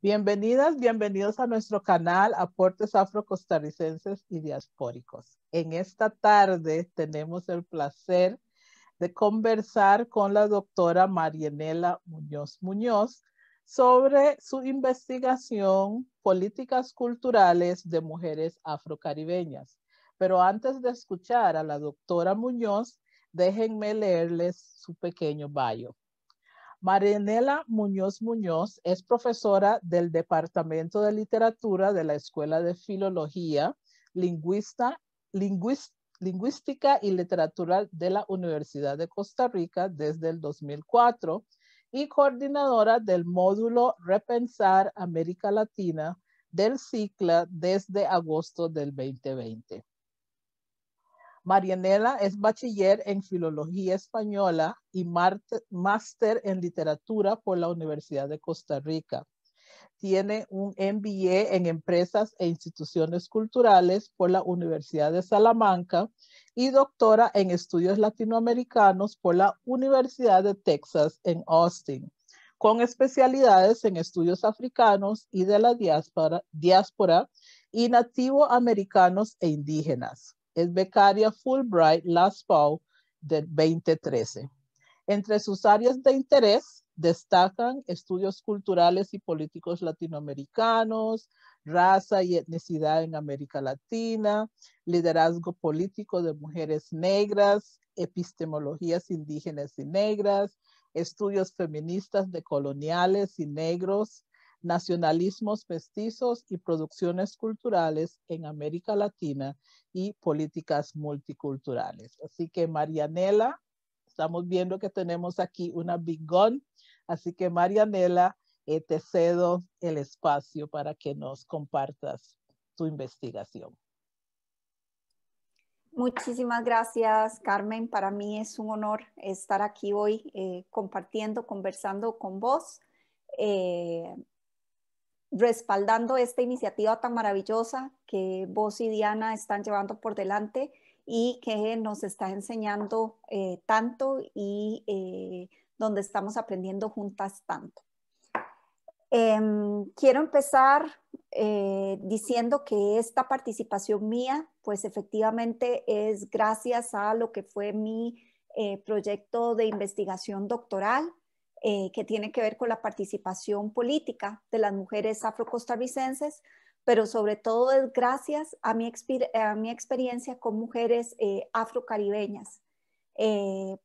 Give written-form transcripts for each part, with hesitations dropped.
Bienvenidas, bienvenidos a nuestro canal Aportes Afro-Costarricenses y Diaspóricos. En esta tarde tenemos el placer de conversar con la doctora Marianela Muñoz Muñoz sobre su investigación Políticas Culturales de Mujeres Afrocaribeñas. Pero antes de escuchar a la doctora Muñoz, déjenme leerles su pequeño bio. Marianela Muñoz Muñoz es profesora del Departamento de Literatura de la Escuela de Filología, Lingüística y Literatura de la Universidad de Costa Rica desde el 2004 y coordinadora del módulo Repensar América Latina del CICLA desde agosto del 2020. Marianela es bachiller en Filología Española y máster en Literatura por la Universidad de Costa Rica. Tiene un MBA en Empresas e Instituciones Culturales por la Universidad de Salamanca y doctora en Estudios Latinoamericanos por la Universidad de Texas en Austin, con especialidades en estudios africanos y de la diáspora y nativoamericanos e indígenas. Es becaria Fulbright LASPAW del 2013. Entre sus áreas de interés destacan estudios culturales y políticos latinoamericanos, raza y etnicidad en América Latina, liderazgo político de mujeres negras, epistemologías indígenas y negras, estudios feministas decoloniales y negros, nacionalismos mestizos y producciones culturales en América Latina y políticas multiculturales. Así que Marianela, estamos viendo que tenemos aquí una big gun, así que Marianela, te cedo el espacio para que nos compartas tu investigación. Muchísimas gracias, Carmen. Para mí es un honor estar aquí hoy compartiendo, conversando con vos, respaldando esta iniciativa tan maravillosa que vos y Diana están llevando por delante y que nos está enseñando tanto y donde estamos aprendiendo juntas tanto. Quiero empezar diciendo que esta participación mía, pues efectivamente es gracias a lo que fue mi proyecto de investigación doctoral, que tiene que ver con la participación política de las mujeres afrocostarricenses, pero sobre todo es gracias a mi experiencia con mujeres afrocaribeñas.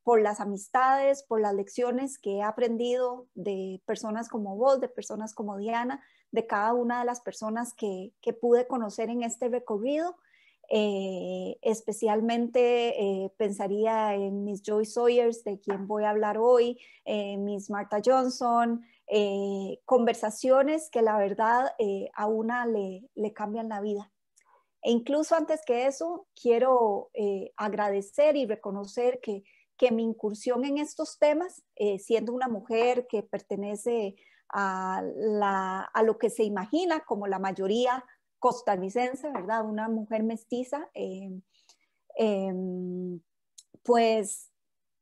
Por las amistades, por las lecciones que he aprendido de personas como vos, de personas como Diana, de cada una de las personas que pude conocer en este recorrido. Especialmente pensaría en Miss Joy Sawyers, de quien voy a hablar hoy, Miss Martha Johnson, conversaciones que la verdad a una le cambian la vida. E incluso antes que eso, quiero agradecer y reconocer que mi incursión en estos temas, siendo una mujer que pertenece a lo que se imagina como la mayoría costarricense, ¿verdad? Una mujer mestiza, pues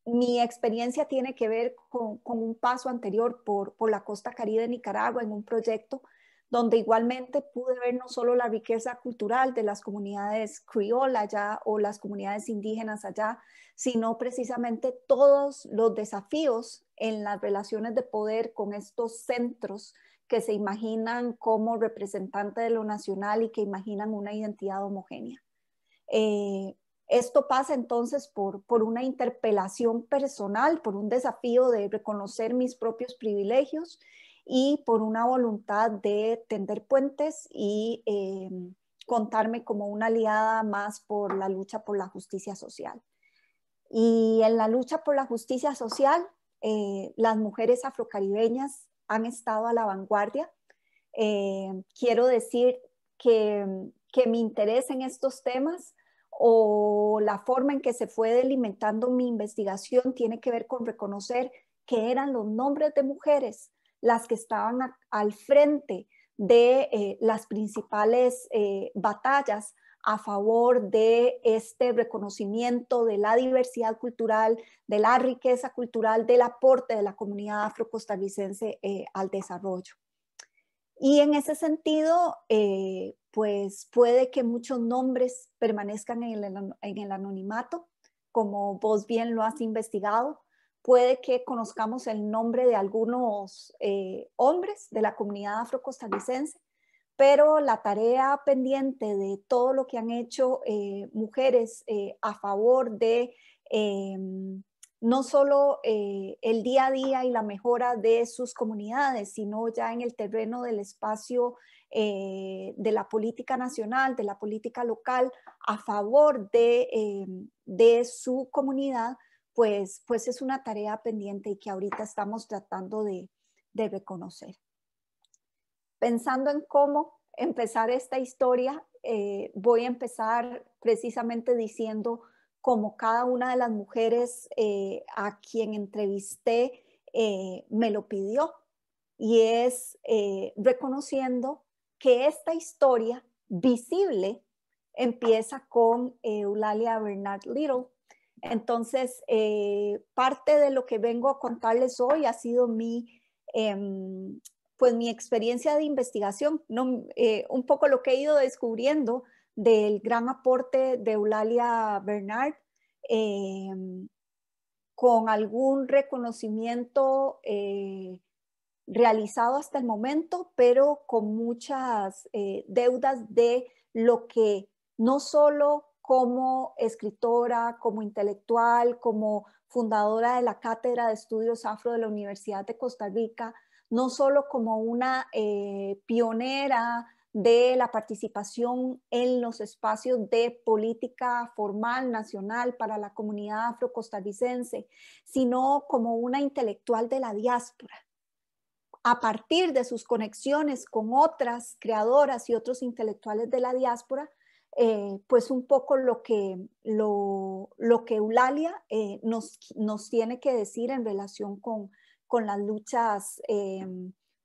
mi experiencia tiene que ver con un paso anterior por la costa caribe de Nicaragua en un proyecto donde igualmente pude ver no solo la riqueza cultural de las comunidades criollas allá o las comunidades indígenas allá, sino precisamente todos los desafíos en las relaciones de poder con estos centros que se imaginan como representantes de lo nacional y que imaginan una identidad homogénea. Esto pasa entonces por una interpelación personal, por un desafío de reconocer mis propios privilegios y por una voluntad de tender puentes y contarme como una aliada más por la lucha por la justicia social. Y en la lucha por la justicia social, las mujeres afrocaribeñas han estado a la vanguardia. Quiero decir que mi interés en estos temas o la forma en que se fue delimitando mi investigación tiene que ver con reconocer que eran los nombres de mujeres las que estaban al frente de las principales batallas a favor de este reconocimiento de la diversidad cultural, de la riqueza cultural, del aporte de la comunidad afrocostarricense al desarrollo. Y en ese sentido, pues puede que muchos nombres permanezcan en el anonimato, como vos bien lo has investigado. Puede que conozcamos el nombre de algunos hombres de la comunidad afrocostarricense, pero la tarea pendiente de todo lo que han hecho mujeres a favor de no solo el día a día y la mejora de sus comunidades, sino ya en el terreno del espacio de la política nacional, de la política local, a favor de su comunidad, pues es una tarea pendiente y que ahorita estamos tratando de reconocer. Pensando en cómo empezar esta historia, voy a empezar precisamente diciendo cómo cada una de las mujeres a quien entrevisté me lo pidió, y es reconociendo que esta historia visible empieza con Eulalia Bernard Little. Entonces, parte de lo que vengo a contarles hoy ha sido pues mi experiencia de investigación, ¿no? Un poco lo que he ido descubriendo del gran aporte de Eulalia Bernard, con algún reconocimiento realizado hasta el momento, pero con muchas deudas de lo que no solo como escritora, como intelectual, como fundadora de la Cátedra de Estudios Afro de la Universidad de Costa Rica, no solo como una pionera de la participación en los espacios de política formal nacional para la comunidad afrocostarricense, sino como una intelectual de la diáspora, a partir de sus conexiones con otras creadoras y otros intelectuales de la diáspora, pues un poco lo que Eulalia nos tiene que decir en relación con las luchas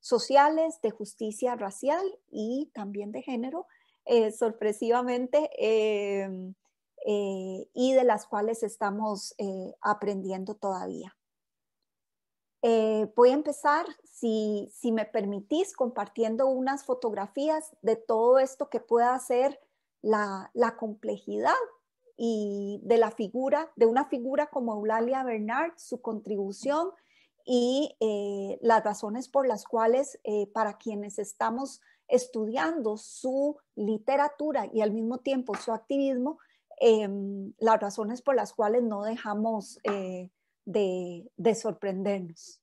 sociales, de justicia racial y también de género, sorpresivamente, y de las cuales estamos aprendiendo todavía. Voy a empezar, si me permitís, compartiendo unas fotografías de todo esto que pueda ser la complejidad y de la figura, de una figura como Eulalia Bernard, su contribución y las razones por las cuales para quienes estamos estudiando su literatura y al mismo tiempo su activismo, las razones por las cuales no dejamos de sorprendernos.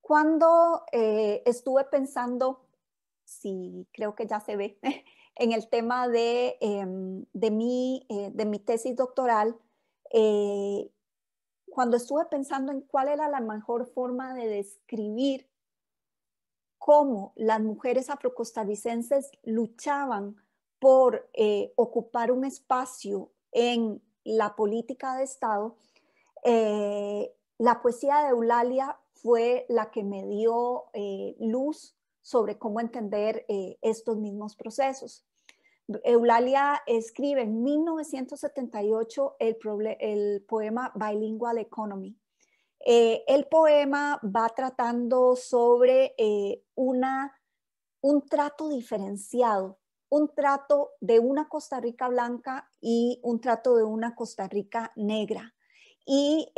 Cuando estuve pensando, sí, creo que ya se ve, en el tema de mi tesis doctoral, cuando estuve pensando en cuál era la mejor forma de describir cómo las mujeres afrocostarricenses luchaban por ocupar un espacio en la política de Estado, la poesía de Eulalia fue la que me dio luz sobre cómo entender estos mismos procesos. Eulalia escribe en 1978 el poema Bilingual Economy. El poema va tratando sobre un trato diferenciado, un trato de una Costa Rica blanca y un trato de una Costa Rica negra. Y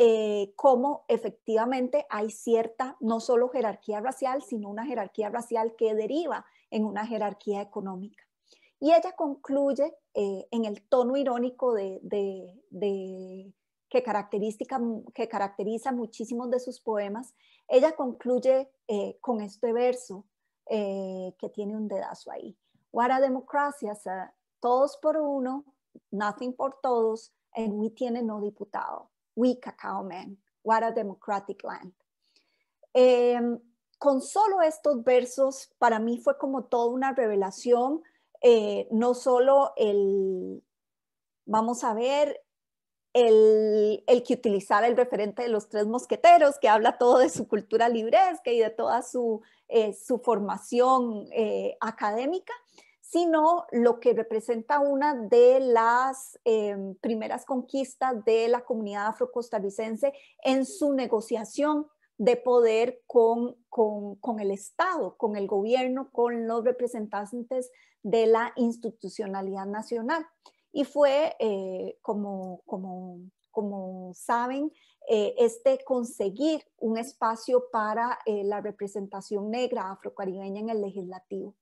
cómo efectivamente hay cierta, no solo jerarquía racial, sino una jerarquía racial que deriva en una jerarquía económica. Y ella concluye en el tono irónico que caracteriza muchísimos de sus poemas. Ella concluye con este verso que tiene un dedazo ahí. What a democracia, sir. Todos por uno, nothing por todos, and we tiene no diputado. We cacao man. What a democratic land. Con solo estos versos, para mí fue como toda una revelación, no solo vamos a ver, el que utilizara el referente de los tres mosqueteros, que habla todo de su cultura libresca y de toda su formación académica, sino lo que representa una de las primeras conquistas de la comunidad afrocostarricense en su negociación de poder con el Estado, con el gobierno, con los representantes de la institucionalidad nacional. Y fue, como saben, conseguir un espacio para la representación negra afrocaribeña en el legislativo.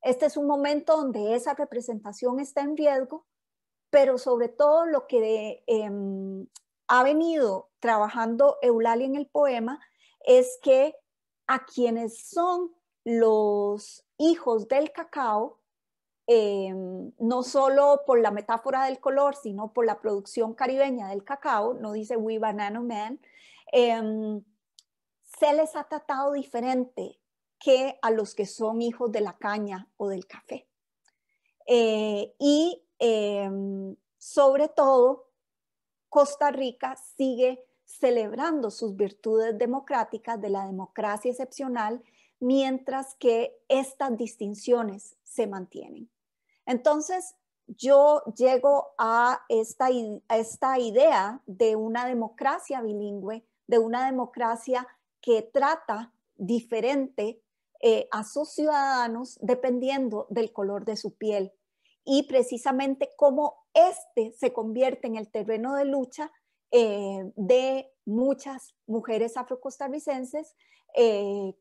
Este es un momento donde esa representación está en riesgo, pero sobre todo lo que ha venido trabajando Eulalia en el poema es que a quienes son los hijos del cacao, no solo por la metáfora del color, sino por la producción caribeña del cacao, no dice We Banana Man, se les ha tratado diferente que a los que son hijos de la caña o del café. Sobre todo, Costa Rica sigue celebrando sus virtudes democráticas de la democracia excepcional, mientras que estas distinciones se mantienen. Entonces, yo llego a esta idea de una democracia bilingüe, de una democracia que trata diferente a sus ciudadanos dependiendo del color de su piel. Y precisamente cómo este se convierte en el terreno de lucha de muchas mujeres afrocostarricenses,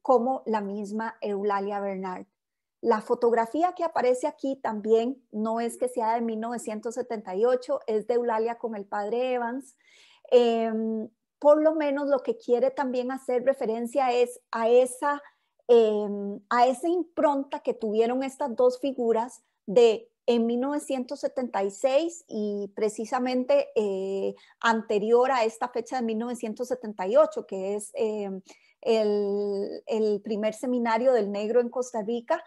como la misma Eulalia Bernard. La fotografía que aparece aquí también no es que sea de 1978, es de Eulalia con el padre Evans. Por lo menos lo que quiere también hacer referencia es a esa impronta que tuvieron estas dos figuras de en 1976 y precisamente anterior a esta fecha de 1978, que es el primer seminario del negro en Costa Rica,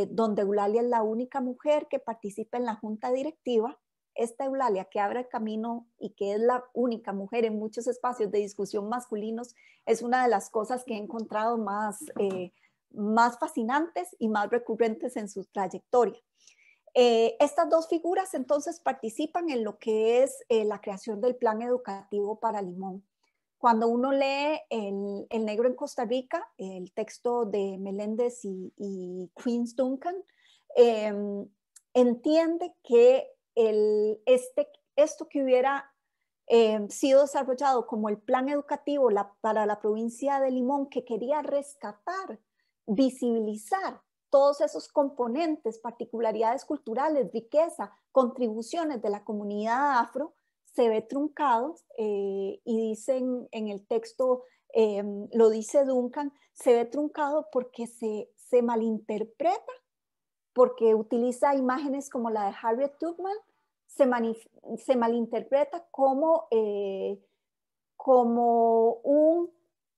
donde Eulalia es la única mujer que participa en la junta directiva. Esta Eulalia que abre el camino y que es la única mujer en muchos espacios de discusión masculinos, es una de las cosas que he encontrado más fascinantes y más recurrentes en su trayectoria. Estas dos figuras entonces participan en lo que es la creación del plan educativo para Limón. Cuando uno lee El negro en Costa Rica, el texto de Meléndez y Queens Duncan, entiende que esto que hubiera sido desarrollado como el plan educativo para la provincia de Limón, que quería rescatar, visibilizar todos esos componentes, particularidades culturales, riqueza, contribuciones de la comunidad afro, se ve truncado, y dicen en el texto, lo dice Duncan, se ve truncado porque se malinterpreta, porque utiliza imágenes como la de Harriet Tubman, se malinterpreta como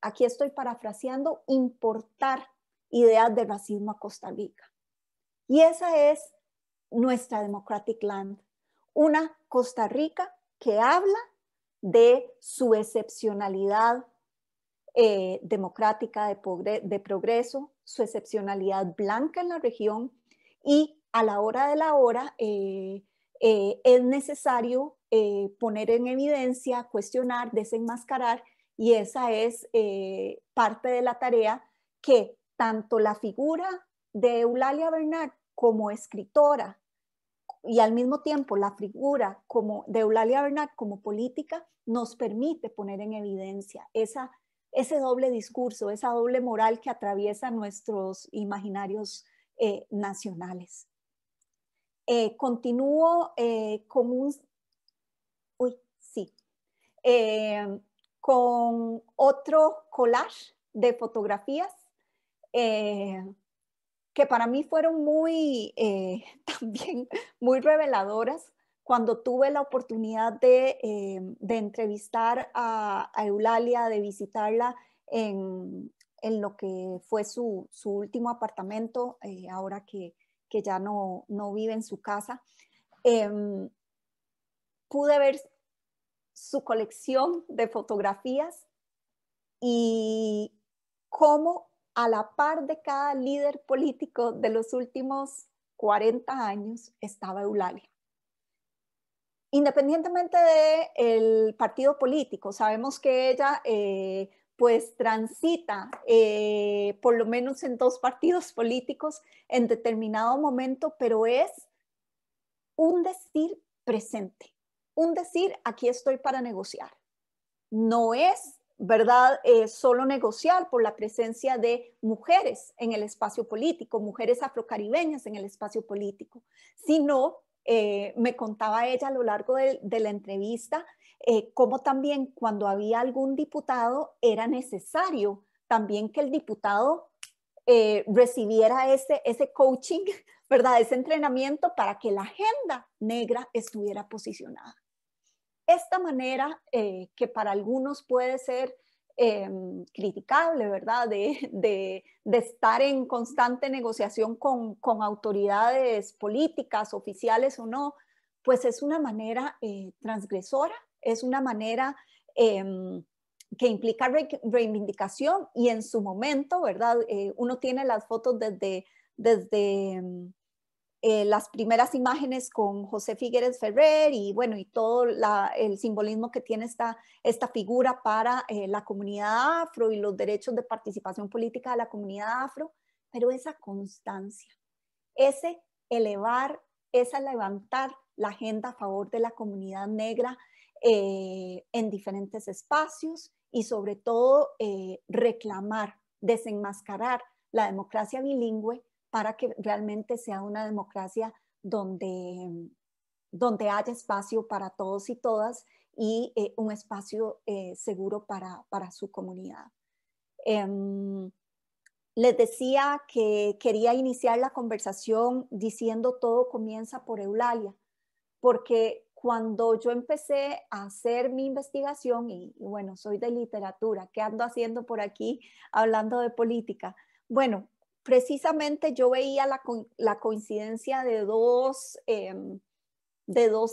aquí estoy parafraseando, importar ideas de racismo a Costa Rica. Y esa es nuestra Democratic Land, una Costa Rica que habla de su excepcionalidad democrática, de progreso, su excepcionalidad blanca en la región, y a la hora de la hora es necesario poner en evidencia, cuestionar, desenmascarar, y esa es parte de la tarea que tanto la figura de Eulalia Bernard como escritora y al mismo tiempo la figura de Eulalia Bernard como política nos permite poner en evidencia ese doble discurso, esa doble moral que atraviesa nuestros imaginarios nacionales. Continúo con otro collage de fotografías que para mí fueron también muy reveladoras cuando tuve la oportunidad de entrevistar a Eulalia, de visitarla en lo que fue su último apartamento, ahora que ya no vive en su casa. Pude ver su colección de fotografías y cómo a la par de cada líder político de los últimos 40 años estaba Eulalia. Independientemente del partido político, sabemos que ella pues transita por lo menos en 2 partidos políticos en determinado momento, pero es un decir presente, un decir aquí estoy para negociar. No es, ¿verdad?, solo negociar por la presencia de mujeres en el espacio político, mujeres afrocaribeñas en el espacio político, sino me contaba ella a lo largo de la entrevista cómo también cuando había algún diputado era necesario también que el diputado recibiera ese coaching, ¿verdad?, ese entrenamiento para que la agenda negra estuviera posicionada. Esta manera que para algunos puede ser criticable, ¿verdad?, de estar en constante negociación con autoridades políticas, oficiales o no, pues es una manera transgresora, es una manera que implica reivindicación y en su momento, ¿verdad? Uno tiene las fotos desde las primeras imágenes con José Figueres Ferrer y bueno, y todo el simbolismo que tiene esta figura para la comunidad afro y los derechos de participación política de la comunidad afro, pero esa constancia, ese elevar, esa levantar la agenda a favor de la comunidad negra en diferentes espacios y sobre todo reclamar, desenmascarar la democracia bilingüe para que realmente sea una democracia donde haya espacio para todos y todas y un espacio seguro para su comunidad. Les decía que quería iniciar la conversación diciendo todo comienza por Eulalia, porque cuando yo empecé a hacer mi investigación, y bueno, soy de literatura, ¿qué ando haciendo por aquí hablando de política? Bueno, precisamente yo veía la coincidencia de dos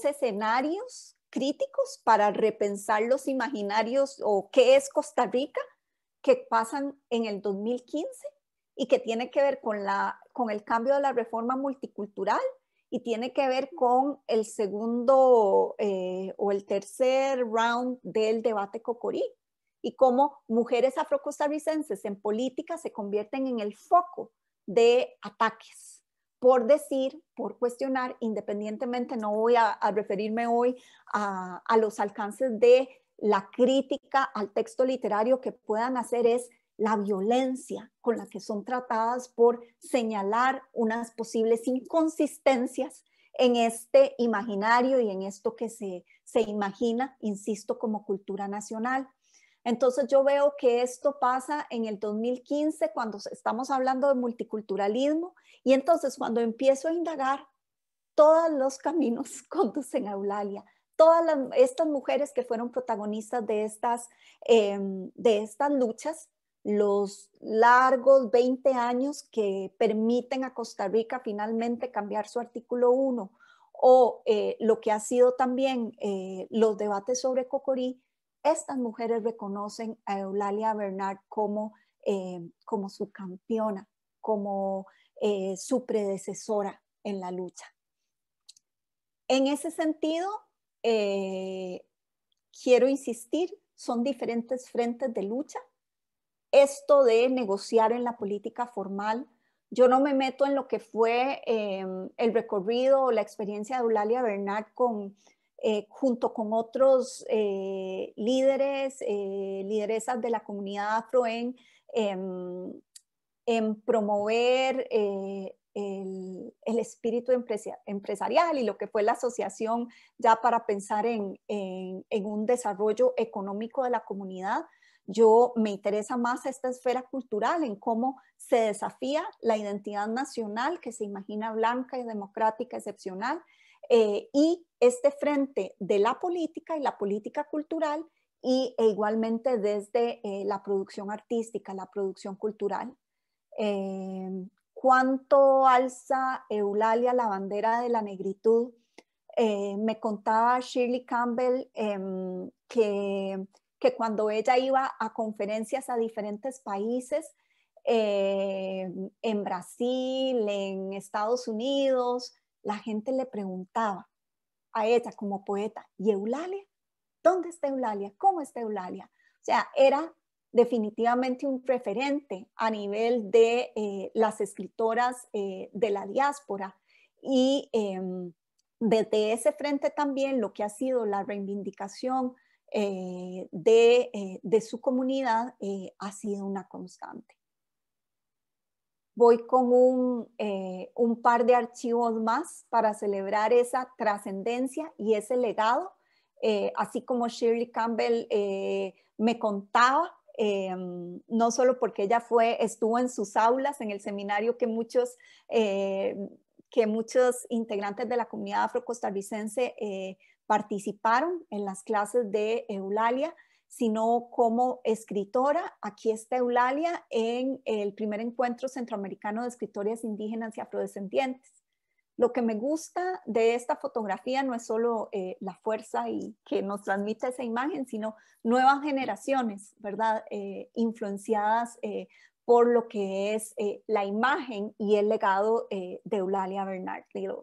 escenarios críticos para repensar los imaginarios o qué es Costa Rica, que pasan en el 2015 y que tiene que ver con el cambio de la reforma multicultural y tiene que ver con el segundo o el tercer round del debate Cocorí y cómo mujeres afrocostarricenses en política se convierten en el foco de ataques por decir, por cuestionar, independientemente, no voy a referirme hoy a los alcances de la crítica al texto literario que puedan hacer, es la violencia con la que son tratadas por señalar unas posibles inconsistencias en este imaginario y en esto que se imagina, insisto, como cultura nacional. Entonces yo veo que esto pasa en el 2015 cuando estamos hablando de multiculturalismo y entonces cuando empiezo a indagar, todos los caminos conducen a Eulalia. Todas estas mujeres que fueron protagonistas de estas luchas, los largos 20 años que permiten a Costa Rica finalmente cambiar su artículo 1, o lo que ha sido también los debates sobre Cocorí, estas mujeres reconocen a Eulalia Bernard como su campeona, como su predecesora en la lucha. En ese sentido, quiero insistir, son diferentes frentes de lucha. Esto de negociar en la política formal, yo no me meto en lo que fue el recorrido o la experiencia de Eulalia Bernard junto con otros líderes, lideresas de la comunidad afro en promover el espíritu empresarial y lo que fue la asociación ya para pensar en un desarrollo económico de la comunidad. Yo me interesa más esta esfera cultural, en cómo se desafía la identidad nacional que se imagina blanca y democrática, excepcional, y este frente de la política y la política cultural e igualmente desde la producción artística, la producción cultural. ¿Cuánto alza Eulalia la bandera de la negritud? Me contaba Shirley Campbell que cuando ella iba a conferencias a diferentes países, en Brasil, en Estados Unidos, la gente le preguntaba a ella como poeta, ¿y Eulalia? ¿Dónde está Eulalia? ¿Cómo está Eulalia? O sea, era definitivamente un referente a nivel de las escritoras de la diáspora. Y desde ese frente también lo que ha sido la reivindicación de su comunidad ha sido una constante. Voy con un par de archivos más para celebrar esa trascendencia y ese legado, así como Shirley Campbell me contaba, no solo porque ella estuvo en sus aulas, en el seminario que muchos integrantes de la comunidad afrocostarricense participaron en las clases de Eulalia, sino como escritora. Aquí está Eulalia en el primer encuentro centroamericano de escritoras indígenas y afrodescendientes. Lo que me gusta de esta fotografía no es solo la fuerza y que nos transmite esa imagen, sino nuevas generaciones, ¿verdad? Influenciadas por lo que es la imagen y el legado de Eulalia Bernard Little.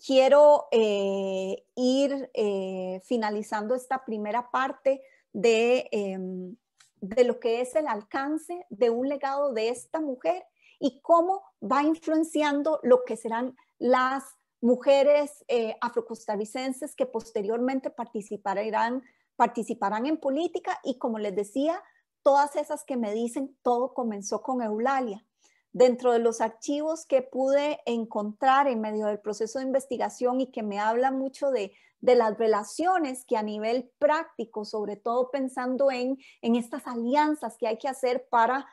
Quiero ir finalizando esta primera parte de lo que es el alcance de un legado de esta mujer y cómo va influenciando lo que serán las mujeres afrocostarricenses que posteriormente participarán en política, y como les decía, todas esas que me dicen, todo comenzó con Eulalia. Dentro de los archivos que pude encontrar en medio del proceso de investigación y que me habla mucho de las relaciones que a nivel práctico, sobre todo pensando en estas alianzas que hay que hacer para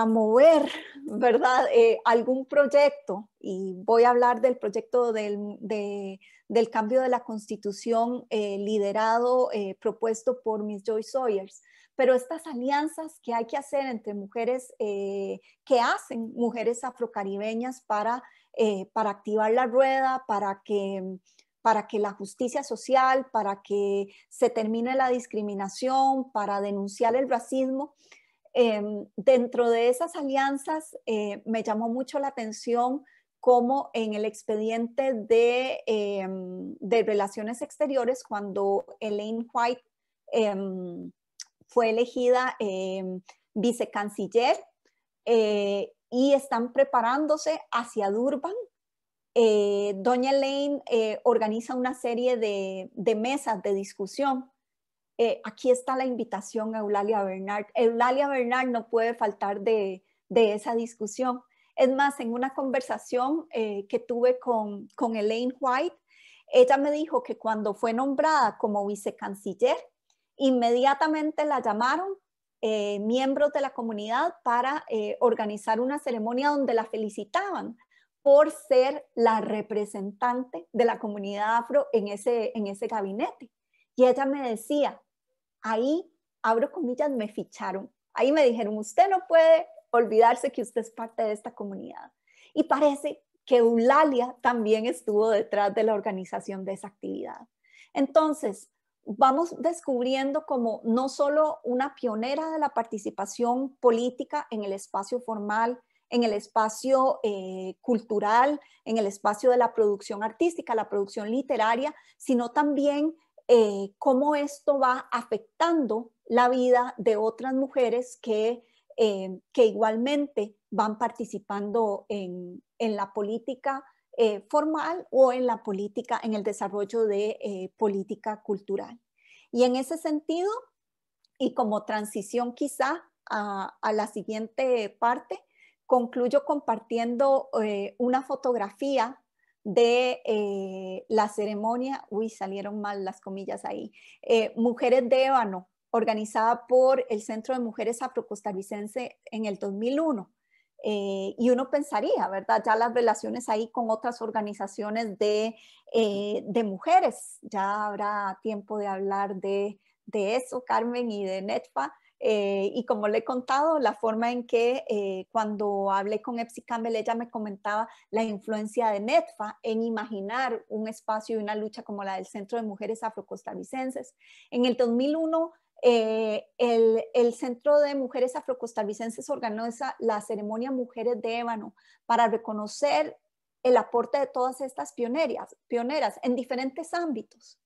mover, ¿verdad? Algún proyecto, y voy a hablar del proyecto del cambio de la Constitución liderado, propuesto por Miss Joyce Sawyers. Pero estas alianzas que hay que hacer entre mujeres, que hacen mujeres afrocaribeñas para activar la rueda, para que la justicia social, para que se termine la discriminación, para denunciar el racismo. Dentro de esas alianzas me llamó mucho la atención cómo en el expediente de Relaciones Exteriores, cuando Elaine White fue elegida vicecanciller y están preparándose hacia Durban, doña Elaine organiza una serie de mesas de discusión. Aquí está la invitación a Eulalia Bernard. Eulalia Bernard no puede faltar de esa discusión. Es más, en una conversación que tuve con Elaine White, ella me dijo que cuando fue nombrada como vicecanciller, inmediatamente la llamaron miembros de la comunidad para organizar una ceremonia donde la felicitaban por ser la representante de la comunidad afro en ese gabinete. Y ella me decía, ahí, abro comillas, me ficharon. Ahí me dijeron, usted no puede olvidarse que usted es parte de esta comunidad. Y parece que Eulalia también estuvo detrás de la organización de esa actividad. Entonces, vamos descubriendo como no solo una pionera de la participación política en el espacio formal, en el espacio cultural, en el espacio de la producción artística, la producción literaria, sino también cómo esto va afectando la vida de otras mujeres que igualmente van participando en la política formal o en la política, en el desarrollo de política cultural. Y en ese sentido, y como transición quizá a la siguiente parte, concluyo compartiendo una fotografía de la ceremonia, salieron mal las comillas ahí, Mujeres de Ébano, organizada por el Centro de Mujeres Afrocostarricense en el 2001. Y uno pensaría, ¿verdad? Ya las relaciones ahí con otras organizaciones de mujeres, ya habrá tiempo de hablar de eso, Carmen, y de NETFA. Y como le he contado, la forma en que cuando hablé con Epsi Campbell, ella me comentaba la influencia de NETFA en imaginar un espacio y una lucha como la del Centro de Mujeres Afrocostarricenses. En el 2001 el Centro de Mujeres Afrocostarricenses organiza la ceremonia Mujeres de Ébano para reconocer el aporte de todas estas pioneras en diferentes ámbitos.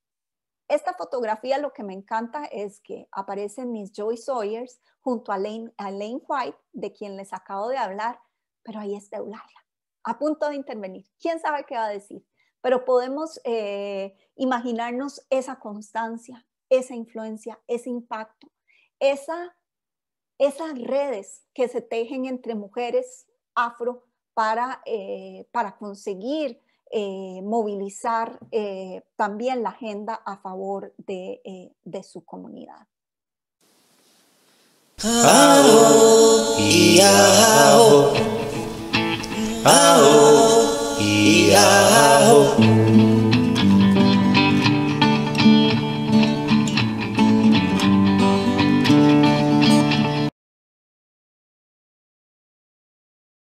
Esta fotografía lo que me encanta es que aparece Miss Joy Sawyers junto a Lane White, de quien les acabo de hablar, pero ahí está Eulalia, a punto de intervenir. ¿Quién sabe qué va a decir? Pero podemos imaginarnos esa constancia, esa influencia, ese impacto, esas redes que se tejen entre mujeres afro para conseguir movilizar también la agenda a favor de su comunidad. Aho,